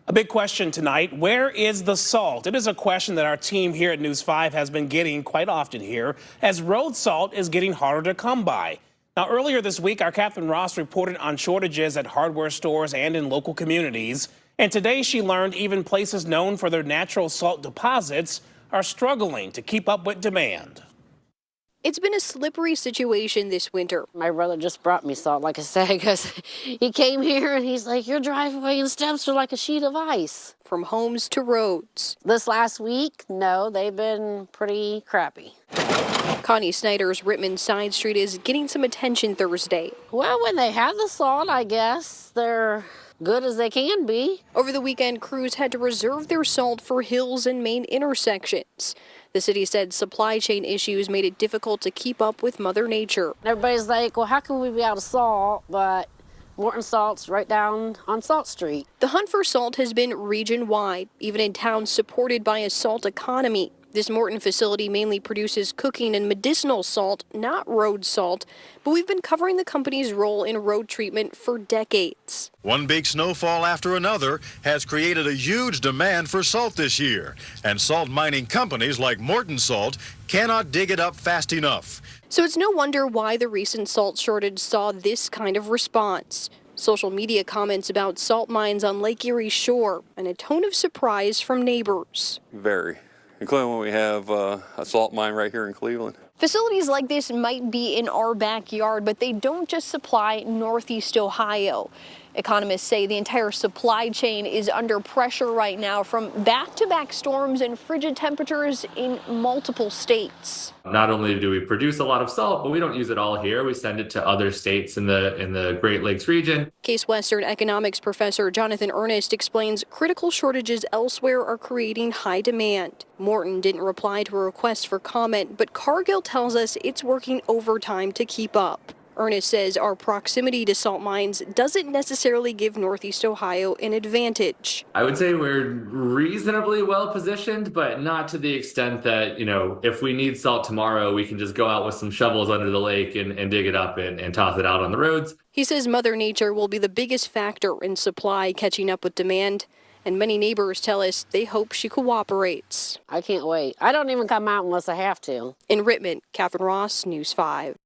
A big question tonight, where is the salt? It is a question that our team here at News 5 has been getting quite often here, as road salt is getting harder to come by. Now, earlier this week, our Catherine Ross reported on shortages at hardware stores and in local communities. And today she learned even places known for their natural salt deposits are struggling to keep up with demand. It's been a slippery situation this winter. My brother just brought me salt, like I said, because he came here and he's like, your driveway and steps are like a sheet of ice. From homes to roads. This last week, no, they've been pretty crappy. Connie Snyder's Rittman Side Street is getting some attention Thursday. Well, when they have the salt, I guess they're good as they can be. Over the weekend, crews had to reserve their salt for hills and main intersections. The city said supply chain issues made it difficult to keep up with Mother Nature. Everybody's like, well, how can we be out of salt? But Morton Salt's right down on Salt Street. The hunt for salt has been region-wide, even in towns supported by a salt economy. This Morton facility mainly produces cooking and medicinal salt, not road salt, but we've been covering the company's role in road treatment for decades. One big snowfall after another has created a huge demand for salt this year, and salt mining companies like Morton Salt cannot dig it up fast enough. So it's no wonder why the recent salt shortage saw this kind of response. Social media comments about salt mines on Lake Erie shore and a tone of surprise from neighbors. Very. Including when we have a salt mine right here in Cleveland. Facilities like this might be in our backyard, but they don't just supply Northeast Ohio. Economists say the entire supply chain is under pressure right now from back-to-back storms and frigid temperatures in multiple states. Not only do we produce a lot of salt, but we don't use it all here. We send it to other states in the Great Lakes region. Case Western economics professor Jonathan Ernest explains critical shortages elsewhere are creating high demand. Morton didn't reply to a request for comment, but Cargill tells us it's working overtime to keep up. Ernest says our proximity to salt mines doesn't necessarily give Northeast Ohio an advantage. I would say we're reasonably well positioned, but not to the extent that, if we need salt tomorrow, we can just go out with some shovels under the lake and dig it up and toss it out on the roads. He says Mother Nature will be the biggest factor in supply catching up with demand. And many neighbors tell us they hope she cooperates. I can't wait. I don't even come out unless I have to. In Rittman, Catherine Ross, News 5.